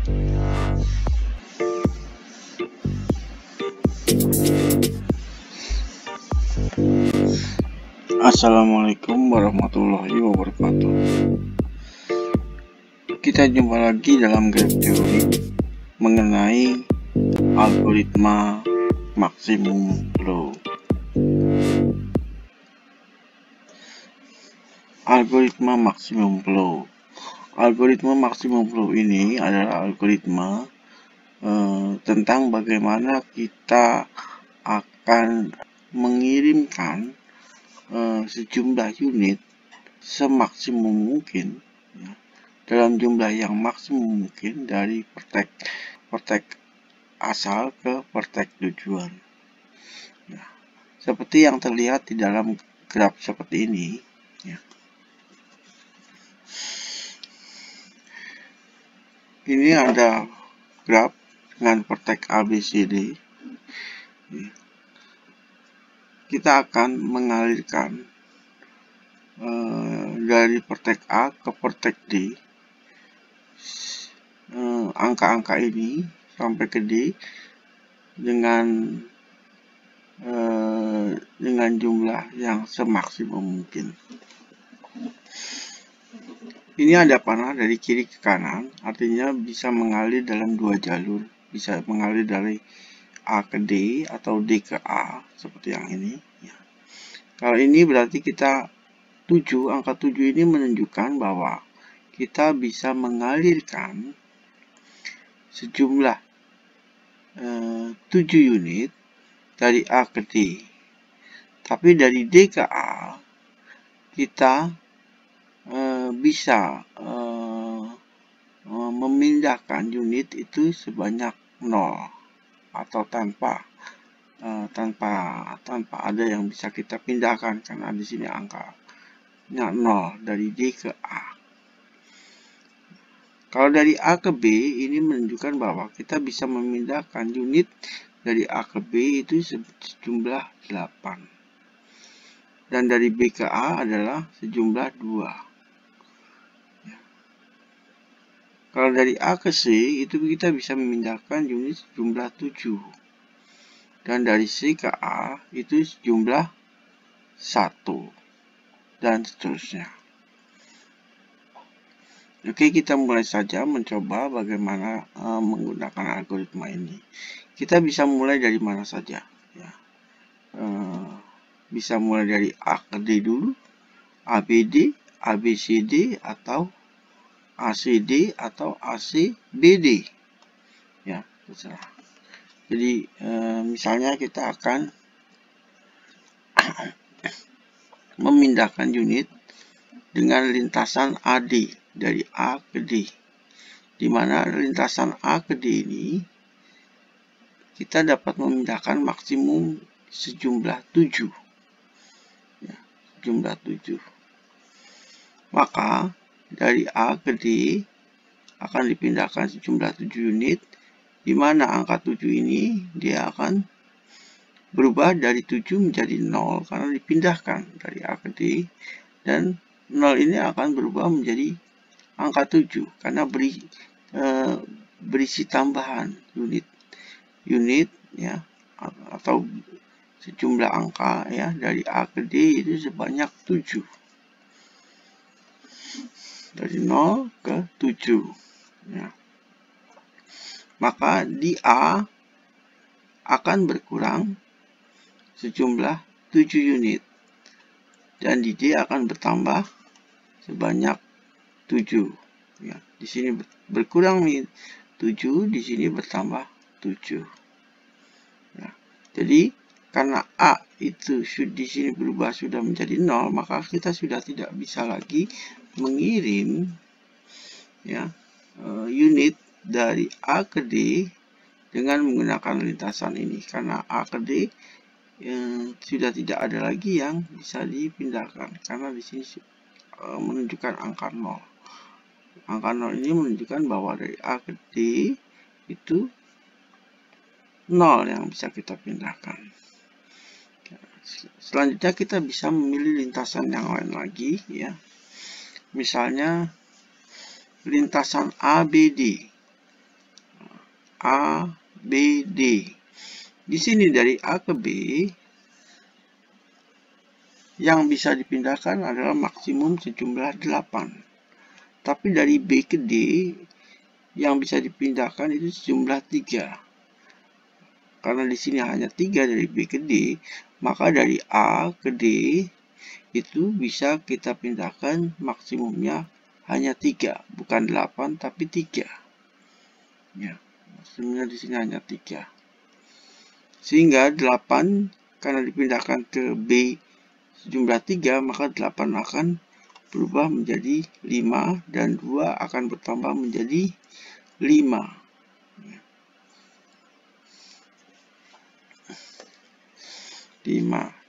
Assalamualaikum warahmatullahi wabarakatuh. Kita jumpa lagi dalam graf teori mengenai algoritma maksimum flow. Algoritma maksimum flow. Algoritma maksimum flow ini adalah algoritma tentang bagaimana kita akan mengirimkan sejumlah unit semaksimum mungkin ya, dalam jumlah yang maksimum mungkin dari pertek asal ke pertek tujuan ya, seperti yang terlihat di dalam graf seperti ini ya. Ini ada graf dengan pertek ABCD ya. Kita akan mengalirkan dari pertek A ke pertek D angka-angka ini sampai ke D dengan jumlah yang semaksimum mungkin. Ini ada panah dari kiri ke kanan, artinya bisa mengalir dalam dua jalur, bisa mengalir dari A ke D atau D ke A seperti yang ini ya. Kalau ini berarti kita angka 7 ini menunjukkan bahwa kita bisa mengalirkan sejumlah 7 unit dari A ke D. Tapi dari D ke A kita bisa memindahkan unit itu sebanyak 0 atau tanpa ada yang bisa kita pindahkan, karena di sini angkanya 0 dari D ke A. Kalau dari A ke B ini menunjukkan bahwa kita bisa memindahkan unit dari A ke B itu sejumlah 8. Dan dari B ke A adalah sejumlah 2. Ya. Kalau dari A ke C itu kita bisa memindahkan unit sejumlah 7. Dan dari C ke A itu sejumlah 1. Dan seterusnya. Oke, kita mulai saja mencoba bagaimana menggunakan algoritma ini. Kita bisa mulai dari mana saja. Ya. Bisa mulai dari A ke D dulu, ABD, ABCD, atau ACD, atau ACBD. Ya, terserah. Jadi misalnya kita akan memindahkan unit dengan lintasan AD dari A ke D, di mana lintasan A ke D ini kita dapat memindahkan maksimum sejumlah 7 ya, sejumlah 7. Maka dari A ke D akan dipindahkan sejumlah 7 unit, di mana angka 7 ini dia akan berubah dari 7 menjadi 0 karena dipindahkan dari A ke D, dan 0 ini akan berubah menjadi angka 7 karena berisi tambahan unit ya, atau sejumlah angka ya dari A ke D itu sebanyak 7. Dari 0 ke 7 ya. Maka di A akan berkurang sejumlah 7 unit, dan di D akan bertambah sebanyak 7 ya. Di sini berkurang 7, di sini bertambah 7 ya. Jadi karena A itu di sini berubah sudah menjadi 0, maka kita sudah tidak bisa lagi mengirim ya unit dari A ke D dengan menggunakan lintasan ini, karena A ke D sudah tidak ada lagi yang bisa dipindahkan, karena di sini menunjukkan angka 0. Angka 0 ini menunjukkan bahwa dari A ke D itu 0 yang bisa kita pindahkan. Selanjutnya kita bisa memilih lintasan yang lain lagi ya. Misalnya lintasan ABD. A, B, D. Di sini dari A ke B, yang bisa dipindahkan adalah maksimum sejumlah 8. Tapi dari B ke D, yang bisa dipindahkan itu sejumlah 3. Karena di sini hanya 3 dari B ke D, maka dari A ke D itu bisa kita pindahkan maksimumnya hanya 3, bukan 8 tapi 3. Ya, maksimumnya di sini hanya 3. Sehingga 8 karena dipindahkan ke B sejumlah 3, maka 8 akan berubah menjadi 5 dan 2 akan bertambah menjadi 5.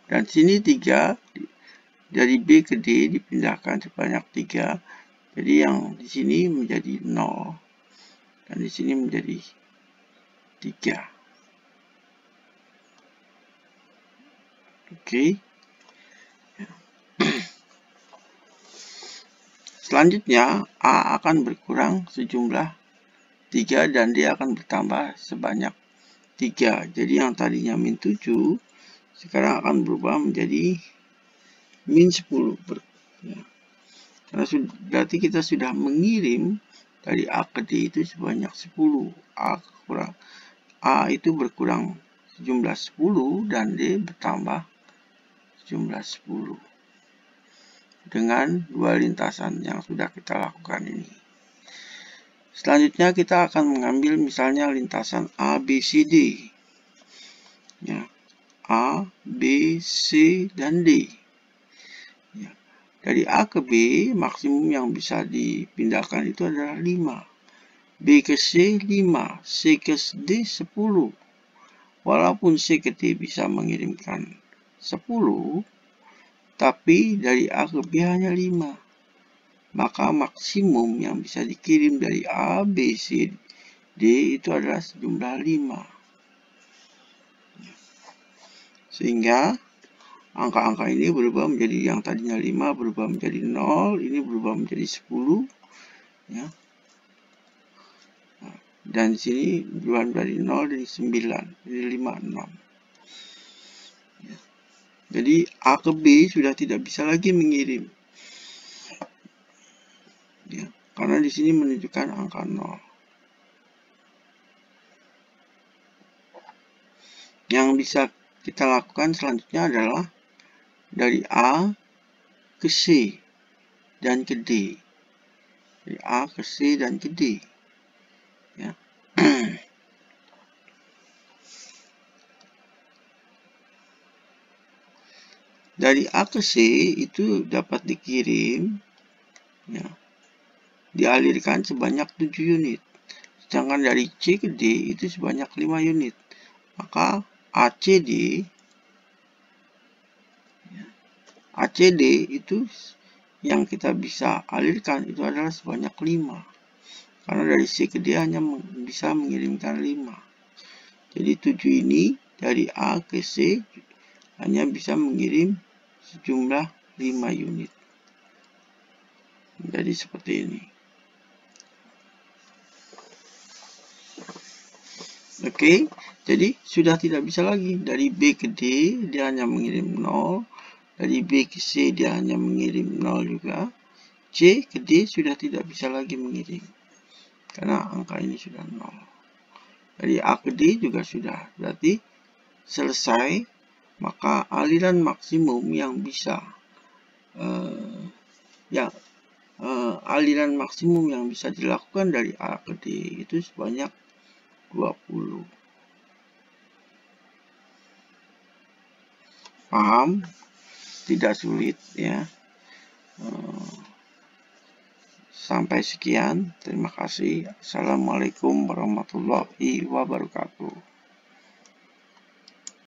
Dan sini 3 dari B ke D dipindahkan sebanyak 3. Jadi yang di sini menjadi 0 dan di sini menjadi 3. Oke. Selanjutnya A akan berkurang sejumlah 3 dan D akan bertambah sebanyak 3. Jadi yang tadinya min 7 sekarang akan berubah menjadi min 10. Karena berarti kita sudah mengirim dari A ke D itu sebanyak 10. A itu berkurang sejumlah 10 dan D bertambah sejumlah 10. Dengan dua lintasan yang sudah kita lakukan ini. Selanjutnya kita akan mengambil misalnya lintasan A, B, C, D. Ya. A, B, C, dan D. Ya. Dari A ke B, maksimum yang bisa dipindahkan itu adalah 5. B ke C, 5. C ke D, 10. Walaupun C ke D bisa mengirimkan 10, tapi dari A ke B hanya 5. Maka maksimum yang bisa dikirim dari A, B, C, D itu adalah sejumlah 5. Sehingga angka-angka ini berubah menjadi yang tadinya 5 berubah menjadi 0, ini berubah menjadi 10. Ya. Dan di sini berubah dari 0 jadi 9, jadi 5, 6. Ya. Jadi A ke B sudah tidak bisa lagi mengirim. Ya. Karena di sini menunjukkan angka 0. Yang bisa kita lakukan selanjutnya adalah dari A ke C dan ke D. Dari A ke C dan ke D. Ya. Dari A ke C itu dapat dikirim, ya, dialirkan sebanyak 7 unit. Sedangkan dari C ke D itu sebanyak 5 unit. Maka ACD itu yang kita bisa alirkan itu adalah sebanyak 5. Karena dari C ke D hanya bisa mengirimkan 5. Jadi 7 ini dari A ke C hanya bisa mengirim sejumlah 5 unit. Jadi seperti ini. Oke, jadi sudah tidak bisa lagi dari B ke D dia hanya mengirim 0, dari B ke C dia hanya mengirim 0 juga, C ke D sudah tidak bisa lagi mengirim karena angka ini sudah 0. Dari A ke D juga sudah, berarti selesai. Maka aliran maksimum yang bisa aliran maksimum yang bisa dilakukan dari A ke D itu sebanyak 20. Paham? Tidak sulit ya. Sampai sekian. Terima kasih. Assalamualaikum warahmatullahi wabarakatuh.